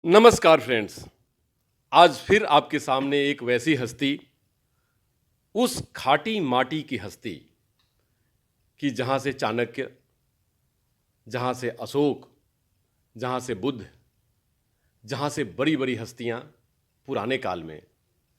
नमस्कार फ्रेंड्स। आज फिर आपके सामने एक वैसी हस्ती, उस खाटी माटी की हस्ती कि जहाँ से चाणक्य, जहाँ से अशोक, जहाँ से बुद्ध, जहाँ से बड़ी बड़ी हस्तियाँ पुराने काल में,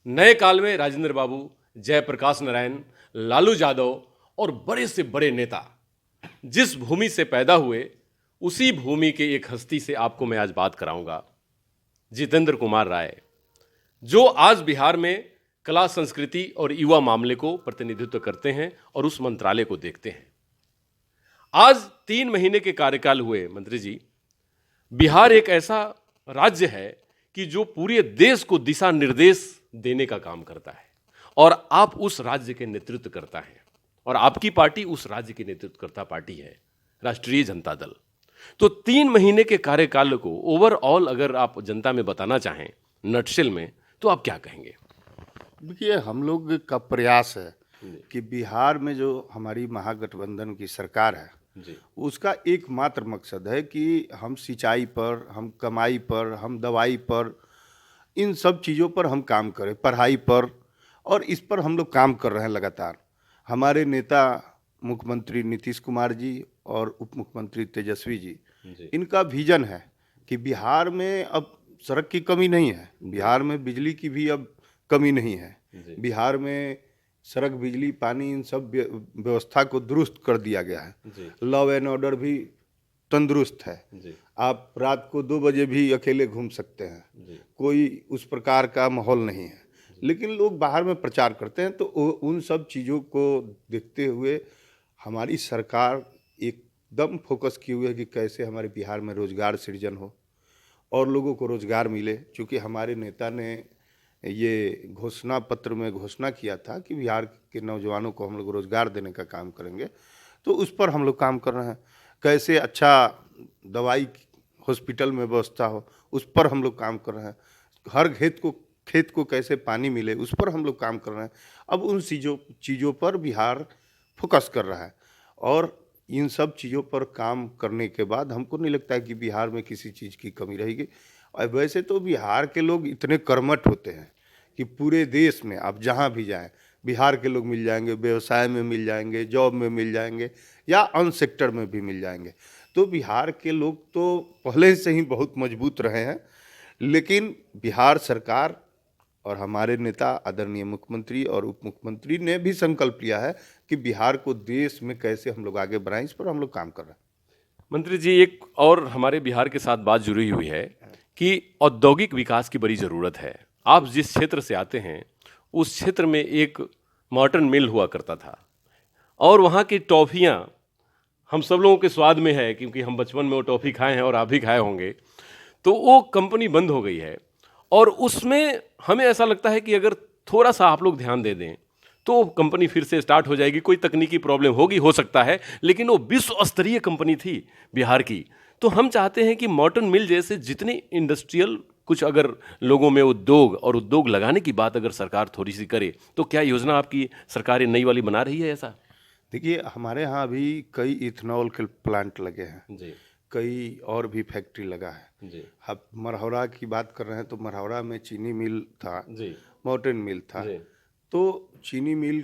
नए काल में राजेंद्र बाबू, जयप्रकाश नारायण, लालू यादव और बड़े से बड़े नेता जिस भूमि से पैदा हुए, उसी भूमि के एक हस्ती से आपको मैं आज बात कराऊंगा। जितेंद्र कुमार राय, जो आज बिहार में कला, संस्कृति और युवा मामले को प्रतिनिधित्व करते हैं और उस मंत्रालय को देखते हैं। आज 3 महीने के कार्यकाल हुए मंत्री जी। बिहार एक ऐसा राज्य है कि जो पूरे देश को दिशा निर्देश देने का काम करता है और आप उस राज्य के नेतृत्व करता है और आपकी पार्टी उस राज्य की नेतृत्व करता पार्टी है, राष्ट्रीय जनता दल। तो 3 महीने के कार्यकाल को ओवरऑल अगर आप जनता में बताना चाहें नटशेल में, तो आप क्या कहेंगे? देखिए, हम लोग का प्रयास है कि बिहार में जो हमारी महागठबंधन की सरकार है, जी, उसका एकमात्र मकसद है कि हम सिंचाई पर, हम कमाई पर, हम दवाई पर, इन सब चीज़ों पर हम काम करें, पढ़ाई पर, और इस पर हम लोग काम कर रहे हैं लगातार। हमारे नेता मुख्यमंत्री नीतीश कुमार जी और उप मुख्यमंत्री तेजस्वी जी, जी, इनका विजन है कि बिहार में अब सड़क की कमी नहीं है, बिहार में बिजली की भी अब कमी नहीं है। जी, बिहार में सड़क, बिजली, पानी, इन सब व्यवस्था को दुरुस्त कर दिया गया है। जी, लॉ एंड ऑर्डर भी तंदुरुस्त है। जी, आप रात को 2 बजे भी अकेले घूम सकते हैं, जी, कोई उस प्रकार का माहौल नहीं है। लेकिन लोग बाहर में प्रचार करते हैं, तो उन सब चीज़ों को देखते हुए हमारी सरकार एकदम फोकस किए हुए है कि कैसे हमारे बिहार में रोजगार सृजन हो और लोगों को रोजगार मिले। चूँकि हमारे नेता ने ये घोषणा पत्र में घोषणा किया था कि बिहार के नौजवानों को हम लोग रोजगार देने का काम करेंगे, तो उस पर हम लोग काम कर रहे हैं। कैसे अच्छा दवाई हॉस्पिटल में व्यवस्था हो, उस पर हम लोग काम कर रहे हैं। हर खेत को कैसे पानी मिले, उस पर हम लोग काम कर रहे हैं। अब उन चीज़ों चीज़ों पर बिहार फोकस कर रहा है, और इन सब चीज़ों पर काम करने के बाद हमको नहीं लगता है कि बिहार में किसी चीज़ की कमी रहेगी। और वैसे तो बिहार के लोग इतने कर्मठ होते हैं कि पूरे देश में आप जहाँ भी जाएं, बिहार के लोग मिल जाएंगे, व्यवसाय में मिल जाएंगे, जॉब में मिल जाएंगे, या अन्य सेक्टर में भी मिल जाएंगे। तो बिहार के लोग तो पहले से ही बहुत मजबूत रहे हैं। लेकिन बिहार सरकार और हमारे नेता आदरणीय मुख्यमंत्री और उप मुख्यमंत्री ने भी संकल्प लिया है कि बिहार को देश में कैसे हम लोग आगे बढ़ाएं, इस पर हम लोग काम कर रहे हैं। मंत्री जी, एक और हमारे बिहार के साथ बात जुड़ी हुई है कि औद्योगिक विकास की बड़ी ज़रूरत है। आप जिस क्षेत्र से आते हैं, उस क्षेत्र में एक मॉर्टन मिल हुआ करता था और वहाँ की टॉफ़ियाँ हम सब लोगों के स्वाद में है, क्योंकि हम बचपन में वो टॉफ़ी खाए हैं और आप भी खाए होंगे। तो वो कंपनी बंद हो गई है और उसमें हमें ऐसा लगता है कि अगर थोड़ा-सा आप लोग ध्यान दे दें, तो कंपनी फिर से स्टार्ट हो जाएगी। कोई तकनीकी प्रॉब्लम होगी, हो सकता है, लेकिन वो विश्व स्तरीय कंपनी थी बिहार की। तो हम चाहते हैं कि मॉर्टन मिल जैसे जितने इंडस्ट्रियल कुछ अगर लोगों में उद्योग और उद्योग लगाने की बात अगर सरकार थोड़ी-सी करे, तो क्या योजना आपकी सरकार ये नई वाली बना रही है ऐसा? देखिए, हमारे यहाँ अभी कई इथेनॉल के प्लांट लगे हैं, जी, कई और भी फैक्ट्री लगा है। जी, आप मरहौरा की बात कर रहे हैं, तो मरहौरा में चीनी मिल था, जी, मॉर्टेन मिल था। जी, तो चीनी मिल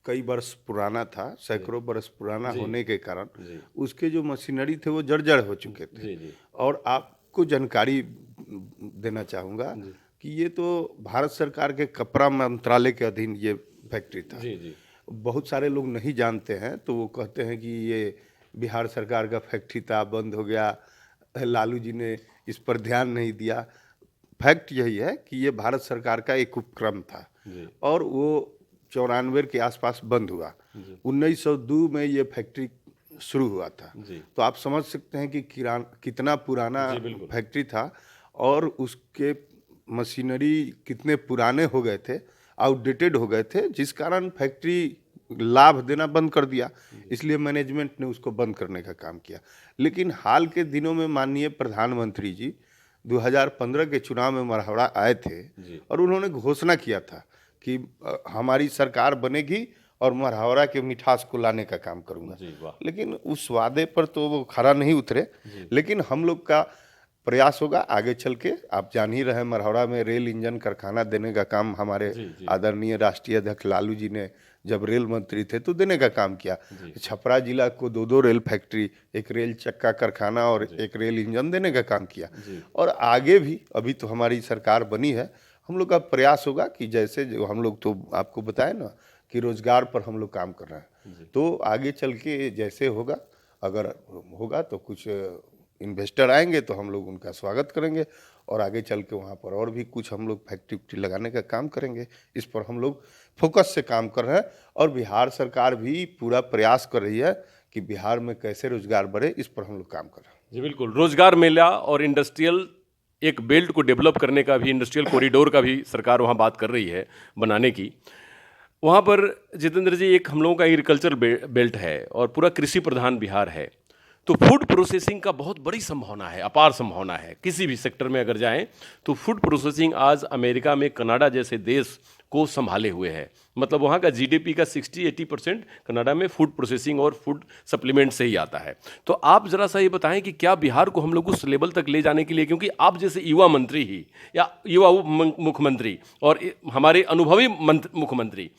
कई वर्ष पुराना था, जी, सैकड़ों वर्ष पुराना जी, होने के कारण जी, उसके जो मशीनरी थे वो जर्जर हो चुके थे। जी, जी, और आपको जानकारी देना चाहूँगा जी, कि ये तो भारत सरकार के कपड़ा मंत्रालय के अधीन ये फैक्ट्री था। जी, जी, बहुत सारे लोग नहीं जानते हैं, तो वो कहते हैं कि ये बिहार सरकार का फैक्ट्री था, बंद हो गया, लालू जी ने इस पर ध्यान नहीं दिया। फैक्ट यही है कि ये भारत सरकार का एक उपक्रम था, जी, और वो 94 के आसपास बंद हुआ। जी, 1902 में ये फैक्ट्री शुरू हुआ था। जी, तो आप समझ सकते हैं कि कितना पुराना जी, बिल्कुल। फैक्ट्री था, और उसके मशीनरी कितने पुराने हो गए थे, आउटडेटेड हो गए थे, जिस कारण फैक्ट्री लाभ देना बंद कर दिया। इसलिए मैनेजमेंट ने उसको बंद करने का काम किया। लेकिन हाल के दिनों में माननीय प्रधानमंत्री जी 2015 के चुनाव में मरहौड़ा आए थे, जी, और उन्होंने घोषणा किया था कि हमारी सरकार बनेगी और मरहौरा के मिठास को लाने का काम करूंगा। जी, वाह! लेकिन उस वादे पर तो वो खरा नहीं उतरे। जी, लेकिन हम लोग का प्रयास होगा आगे चल के। आप जान ही रहे हैं, मरहौड़ा में रेल इंजन कारखाना देने का काम हमारे जी जी आदरणीय राष्ट्रीय अध्यक्ष लालू जी ने जब रेल मंत्री थे तो देने का काम किया। जी छपरा जिला को दो दो रेल फैक्ट्री, एक रेल चक्का कारखाना और एक रेल इंजन देने का काम किया। जी और आगे भी, अभी तो हमारी सरकार बनी है, हम लोग का प्रयास होगा कि जैसे जो हम लोग तो आपको बताए ना कि रोजगार पर हम लोग काम कर रहे हैं, जी तो आगे चल के जैसे होगा, अगर होगा तो कुछ इन्वेस्टर आएंगे तो हम लोग उनका स्वागत करेंगे और आगे चल के वहाँ पर और भी कुछ हम लोग फैक्ट्री उक्ट्री लगाने का काम करेंगे। इस पर हम लोग फोकस से काम कर रहे हैं और बिहार सरकार भी पूरा प्रयास कर रही है कि बिहार में कैसे रोजगार बढ़े, इस पर हम लोग काम कर रहे हैं। जी बिल्कुल। रोजगार मेला और इंडस्ट्रियल एक बेल्ट को डेवलप करने का भी, इंडस्ट्रियल कॉरिडोर का भी सरकार वहाँ बात कर रही है बनाने की। वहाँ पर जितेंद्र जी, एक हम लोगों का एग्रीकल्चर बेल्ट है और पूरा कृषि प्रधान बिहार है, तो फूड प्रोसेसिंग का बहुत बड़ी संभावना है, अपार संभावना है। किसी भी सेक्टर में अगर जाएं तो फूड प्रोसेसिंग आज अमेरिका में कनाडा जैसे देश को संभाले हुए है। मतलब वहाँ का जीडीपी का 60-80% कनाडा में फूड प्रोसेसिंग और फूड सप्लीमेंट से ही आता है। तो आप ज़रा सा ये बताएं कि क्या बिहार को हम लोग उस लेवल तक ले जाने के लिए, क्योंकि आप जैसे युवा मंत्री ही या युवा मुख्यमंत्री और हमारे अनुभवी मुख्यमंत्री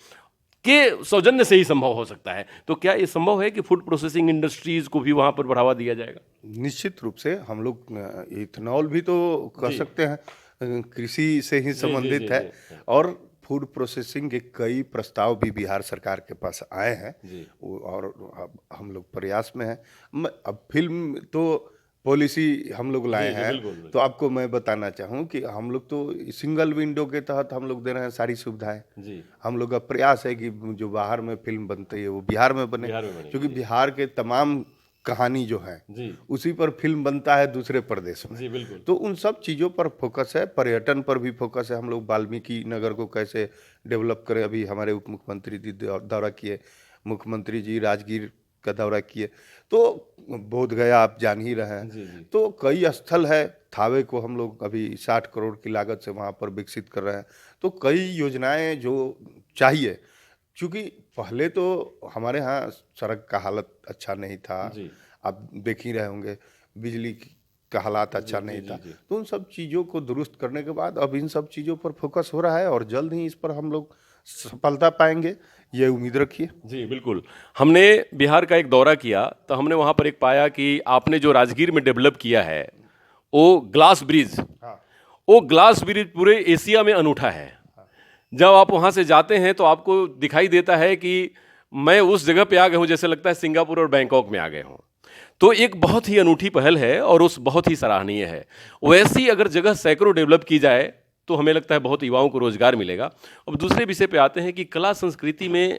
के सौजन्य से ही संभव हो सकता है, तो क्या ये संभव है कि फूड प्रोसेसिंग इंडस्ट्रीज को भी वहाँ पर बढ़ावा दिया जाएगा? निश्चित रूप से हम लोग इथेनॉल भी तो कर जी सकते हैं, कृषि से ही जी संबंधित है। जी और फूड प्रोसेसिंग के कई प्रस्ताव भी बिहार सरकार के पास आए हैं जी और अब हम लोग प्रयास में हैं। अब फिल्म तो पॉलिसी हम लोग लाए जी जी, हैं, बिल्कुल बिल्कुल। तो आपको मैं बताना चाहूँ कि हम लोग तो सिंगल विंडो के तहत हम लोग दे रहे हैं सारी सुविधाएं। जी हम लोग का प्रयास है कि जो बाहर में फिल्म बनती है वो बिहार में बने, बिहार में बनेगी। क्योंकि जी बिहार के तमाम कहानी जो है जी उसी पर फिल्म बनता है दूसरे प्रदेश में। जी बिल्कुल। तो उन सब चीज़ों पर फोकस है, पर्यटन पर भी फोकस है। हम लोग वाल्मीकि नगर को कैसे डेवलप करें, अभी हमारे उप मुख्यमंत्री जी दौरा किए, मुख्यमंत्री जी राजगीर का दौरा किए, तो बोध गया आप जान ही रहे हैं। जी जी तो कई स्थल है, थावे को हम लोग अभी 60 करोड़ की लागत से वहाँ पर विकसित कर रहे हैं। तो कई योजनाएं जो चाहिए, क्योंकि पहले तो हमारे यहाँ सड़क का हालत अच्छा नहीं था, जी आप देख ही रहे होंगे, बिजली का हालात अच्छा जी जी नहीं जी था। जी तो उन सब चीज़ों को दुरुस्त करने के बाद अब इन सब चीज़ों पर फोकस हो रहा है और जल्द ही इस पर हम लोग सफलता पाएंगे, ये उम्मीद रखिए। जी बिल्कुल। हमने बिहार का एक दौरा किया तो हमने वहाँ पर एक पाया कि आपने जो राजगीर में डेवलप किया है वो ग्लास ब्रिज, हाँ वो ग्लास ब्रिज पूरे एशिया में अनूठा है। जब आप वहाँ से जाते हैं तो आपको दिखाई देता है कि मैं उस जगह पे आ गया हूँ, जैसे लगता है सिंगापुर और बैंकॉक में आ गए हूँ। तो एक बहुत ही अनूठी पहल है और उस बहुत ही सराहनीय है। वैसी अगर जगह सैकड़ों डेवलप की जाए तो हमें लगता है बहुत युवाओं को रोजगार मिलेगा। अब दूसरे विषय पे आते हैं कि कला संस्कृति में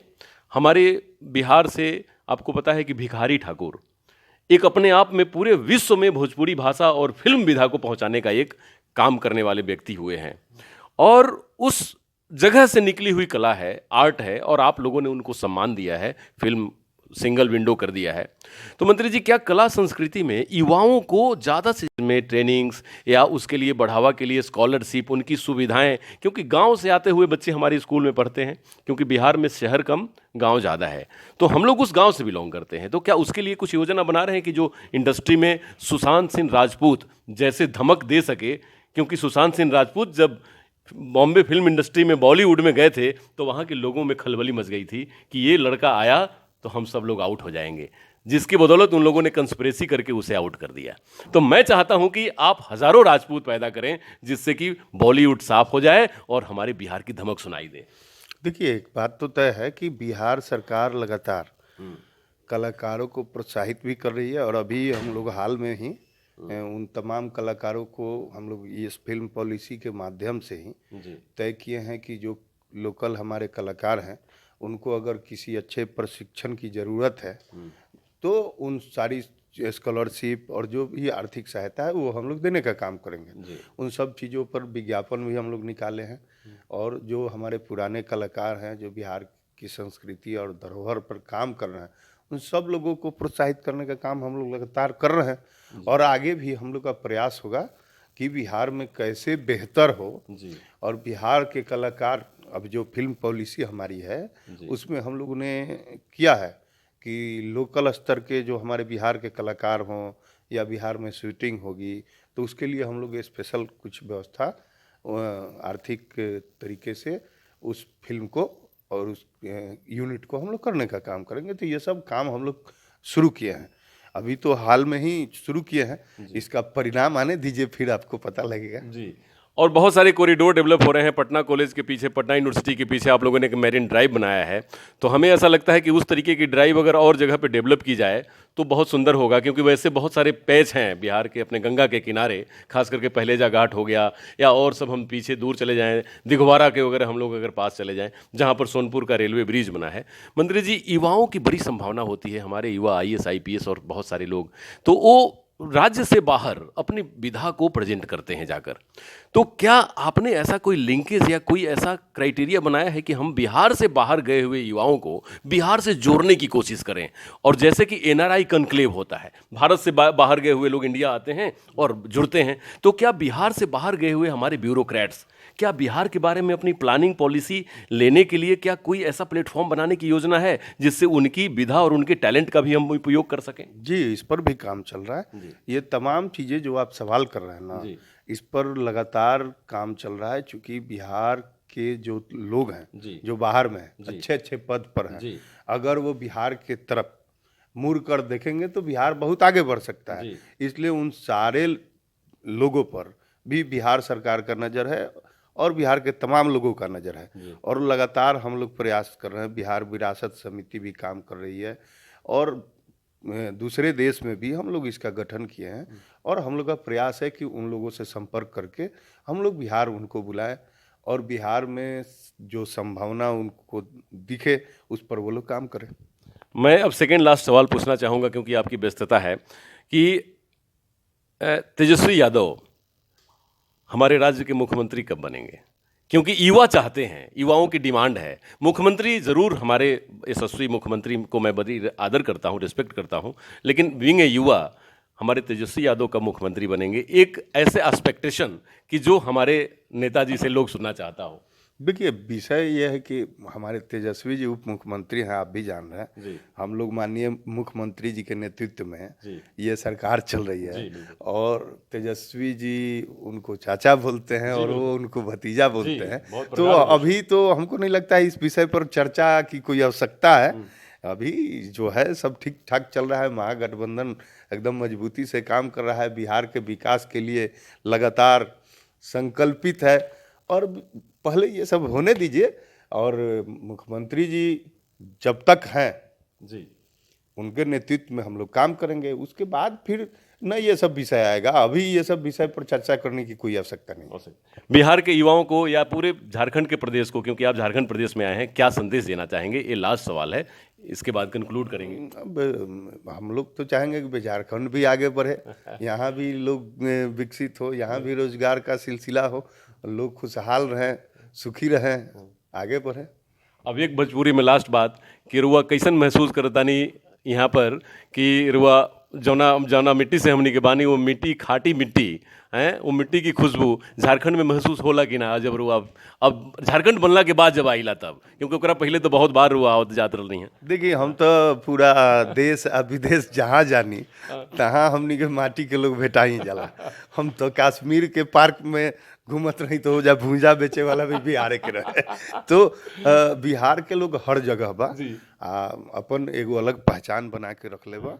हमारे बिहार से आपको पता है कि भिखारी ठाकुर एक अपने आप में पूरे विश्व में भोजपुरी भाषा और फिल्म विधा को पहुंचाने का एक काम करने वाले व्यक्ति हुए हैं और उस जगह से निकली हुई कला है, आर्ट है और आप लोगों ने उनको सम्मान दिया है, फिल्म सिंगल विंडो कर दिया है। तो मंत्री जी, क्या कला संस्कृति में युवाओं को ज़्यादा से में ट्रेनिंग्स या उसके लिए बढ़ावा के लिए स्कॉलरशिप, उनकी सुविधाएं, क्योंकि गांव से आते हुए बच्चे हमारे स्कूल में पढ़ते हैं, क्योंकि बिहार में शहर कम गांव ज़्यादा है, तो हम लोग उस गांव से बिलोंग करते हैं, तो क्या उसके लिए कुछ योजना बना रहे हैं कि जो इंडस्ट्री में सुशांत सिंह राजपूत जैसे धमक दे सके? क्योंकि सुशांत सिंह राजपूत जब बॉम्बे फिल्म इंडस्ट्री में, बॉलीवुड में गए थे तो वहाँ के लोगों में खलबली मच गई थी कि ये लड़का आया तो हम सब लोग आउट हो जाएंगे, जिसकी बदौलत उन लोगों ने कंस्पिरेसी करके उसे आउट कर दिया। तो मैं चाहता हूं कि आप हजारों राजपूत पैदा करें जिससे कि बॉलीवुड साफ हो जाए और हमारे बिहार की धमक सुनाई दे। देखिए, एक बात तो तय है कि बिहार सरकार लगातार कलाकारों को प्रोत्साहित भी कर रही है और अभी हम लोग हाल में ही उन तमाम कलाकारों को हम लोग इस फिल्म पॉलिसी के माध्यम से ही जी तय किए हैं कि जो लोकल हमारे कलाकार हैं उनको अगर किसी अच्छे प्रशिक्षण की ज़रूरत है तो उन सारी स्कॉलरशिप और जो भी आर्थिक सहायता है वो हम लोग देने का काम करेंगे। जी उन सब चीज़ों पर विज्ञापन भी हम लोग निकाले हैं और जो हमारे पुराने कलाकार हैं जो बिहार की संस्कृति और धरोहर पर काम कर रहे हैं उन सब लोगों को प्रोत्साहित करने का काम हम लोग लगातार कर रहे हैं और आगे भी हम लोग का प्रयास होगा कि बिहार में कैसे बेहतर हो। जी और बिहार के कलाकार, अब जो फिल्म पॉलिसी हमारी है जी उसमें हम लोगों ने किया है कि लोकल स्तर के जो हमारे बिहार के कलाकार हों या बिहार में शूटिंग होगी तो उसके लिए हम लोग स्पेशल कुछ व्यवस्था आर्थिक तरीके से उस फिल्म को और उस यूनिट को हम लोग करने का काम करेंगे। तो ये सब काम हम लोग शुरू किए हैं, अभी तो हाल में ही शुरू किए हैं, इसका परिणाम आने दीजिए फिर आपको पता लगेगा। जी। और बहुत सारे कॉरिडोर डेवलप हो रहे हैं। पटना कॉलेज के पीछे, पटना यूनिवर्सिटी के पीछे आप लोगों ने एक मैरिन ड्राइव बनाया है, तो हमें ऐसा लगता है कि उस तरीके की ड्राइव अगर और जगह पे डेवलप की जाए तो बहुत सुंदर होगा, क्योंकि वैसे बहुत सारे पैच हैं बिहार के अपने गंगा के किनारे, खास करके पहलेजा घाट हो गया, या और सब हम पीछे दूर चले जाएं, दिघवारा के वगैरह हम लोग अगर पास चले जाएं, जहाँ पर सोनपुर का रेलवे ब्रिज बना है। मंत्री जी, युवाओं की बड़ी संभावना होती है, हमारे युवा IAS IPS और बहुत सारे लोग, तो वो राज्य से बाहर अपनी विधा को प्रेजेंट करते हैं जाकर। तो क्या आपने ऐसा कोई लिंकेज या कोई ऐसा क्राइटेरिया बनाया है कि हम बिहार से बाहर गए हुए युवाओं को बिहार से जोड़ने की कोशिश करें? और जैसे कि NRI कॉन्क्लेव होता है, भारत से बाहर गए हुए लोग इंडिया आते हैं और जुड़ते हैं, तो क्या बिहार से बाहर गए हुए हमारे ब्यूरोक्रेट्स क्या बिहार के बारे में अपनी प्लानिंग पॉलिसी लेने के लिए क्या कोई ऐसा प्लेटफॉर्म बनाने की योजना है जिससे उनकी विधा और उनके टैलेंट का भी हम उपयोग कर सकें? जी, इस पर भी काम चल रहा है। ये तमाम चीज़ें जो आप सवाल कर रहे हैं ना, इस पर लगातार काम चल रहा है, क्योंकि बिहार के जो लोग हैं जो बाहर में अच्छे अच्छे पद पर हैं, अगर वो बिहार के तरफ मुड़ कर देखेंगे तो बिहार बहुत आगे बढ़ सकता है। इसलिए उन सारे लोगों पर भी बिहार सरकार का नज़र है और बिहार के तमाम लोगों का नज़र है, और लगातार हम लोग प्रयास कर रहे हैं। बिहार विरासत समिति भी काम कर रही है, और दूसरे देश में भी हम लोग इसका गठन किए हैं, और हम लोग का प्रयास है कि उन लोगों से संपर्क करके हम लोग बिहार उनको बुलाएं, और बिहार में जो संभावना उनको दिखे उस पर वो लोग काम करें। मैं अब सेकेंड लास्ट सवाल पूछना चाहूँगा, क्योंकि आपकी व्यस्तता है, कि तेजस्वी यादव हमारे राज्य के मुख्यमंत्री कब बनेंगे? क्योंकि युवा चाहते हैं, युवाओं की डिमांड है। मुख्यमंत्री ज़रूर, हमारे यशस्वी मुख्यमंत्री को मैं बड़ी आदर करता हूं, रिस्पेक्ट करता हूं, लेकिन बीइंग ए युवा, हमारे तेजस्वी यादव कब मुख्यमंत्री बनेंगे? एक ऐसे एक्सपेक्टेशन कि जो हमारे नेताजी से लोग सुनना चाहता हो। देखिए, विषय यह है कि हमारे तेजस्वी जी उप मुख्यमंत्री हैं, आप भी जान रहे हैं। हम लोग माननीय मुख्यमंत्री जी के नेतृत्व में ये सरकार चल रही है, और तेजस्वी जी उनको चाचा बोलते हैं और वो उनको भतीजा बोलते हैं। तो अभी तो हमको नहीं लगता है इस विषय पर चर्चा की कोई आवश्यकता है। अभी जो है सब ठीक ठाक चल रहा है। महागठबंधन एकदम मजबूती से काम कर रहा है, बिहार के विकास के लिए लगातार संकल्पित है, और पहले ये सब होने दीजिए। और मुख्यमंत्री जी जब तक हैं उनके नेतृत्व में हम लोग काम करेंगे, उसके बाद फिर न ये सब विषय आएगा। अभी ये सब विषय पर चर्चा करने की कोई आवश्यकता नहीं। बिहार के युवाओं को या पूरे झारखंड के प्रदेश को, क्योंकि आप झारखंड प्रदेश में आए हैं, क्या संदेश देना चाहेंगे? ये लास्ट सवाल है, इसके बाद कंक्लूड करेंगे। अब हम लोग तो चाहेंगे कि झारखंड भी आगे बढ़े, यहाँ भी लोग विकसित हो, यहाँ भी रोजगार का सिलसिला हो, लोग खुशहाल रहें, सुखी रहें, आगे बढ़ें। अब एक भोजपुरी में लास्ट बात, कि रुआ कैसन महसूस करतानी यहाँ पर कि रुआ जौना मिट्टी से हमनी के बानी, वो मिट्टी खाटी मिट्टी हैं, वो मिट्टी की खुशबू झारखंड में महसूस होला कि ना? जब रुआ अब झारखंड बनला के बाद जब आइला तब, क्योंकि ओकरा पहले तो बहुत बार रुआ आवत जात रही हैं। देखिए, हम तो पूरा देश विदेश जहाँ जानी तहाँ हमनी के माटी के लोग भेटा ही जाला। हम तो कश्मीर के पार्क में घूमत रही तो जा भूंजा बेचे वाला भी बिहार के रहे। तो बिहार के लोग हर जगह बा अपन एगो अलग पहचान बना के रख ले बा।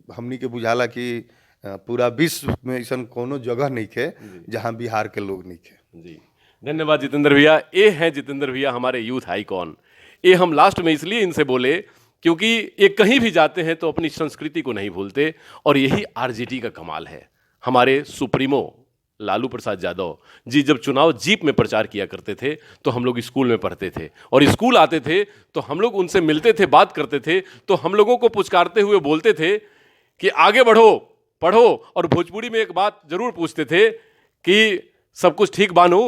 हमनी के बुझाला कि पूरा विश्व में ऐसा कोनो जगह नहीं थे जहाँ बिहार के लोग नहीं थे। जी, धन्यवाद जितेंद्र भैया। ये हैं जितेंद्र भैया, हमारे यूथ आइकॉन। ये हम लास्ट में इसलिए इनसे बोले क्योंकि ये कहीं भी जाते हैं तो अपनी संस्कृति को नहीं भूलते, और यही RJD का कमाल है। हमारे सुप्रीमो लालू प्रसाद यादव जी जब चुनाव जीप में प्रचार किया करते थे तो हम लोग स्कूल में पढ़ते थे, और स्कूल आते थे तो हम लोग उनसे मिलते थे, बात करते थे, तो हम लोगों को पुचकारते हुए बोलते थे कि आगे बढ़ो, पढ़ो, और भोजपुरी में एक बात जरूर पूछते थे कि सब कुछ ठीक बानू?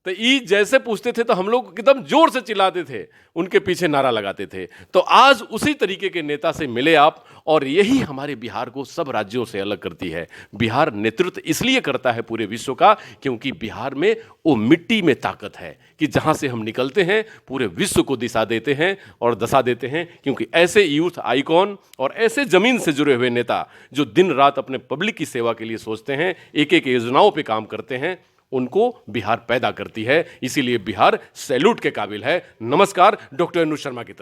तो ई जैसे पूछते थे तो हम लोग एकदम जोर से चिल्लाते थे, उनके पीछे नारा लगाते थे। तो आज उसी तरीके के नेता से मिले आप, और यही हमारे बिहार को सब राज्यों से अलग करती है। बिहार नेतृत्व इसलिए करता है पूरे विश्व का, क्योंकि बिहार में वो मिट्टी में ताकत है कि जहां से हम निकलते हैं पूरे विश्व को दिशा देते हैं और दशा देते हैं। क्योंकि ऐसे यूथ आइकॉन और ऐसे जमीन से जुड़े हुए नेता जो दिन रात अपने पब्लिक की सेवा के लिए सोचते हैं, एक एक योजनाओं पे काम करते हैं, उनको बिहार पैदा करती है। इसीलिए बिहार सैल्यूट के काबिल है। नमस्कार, डॉक्टर अनु शर्मा की तरफ।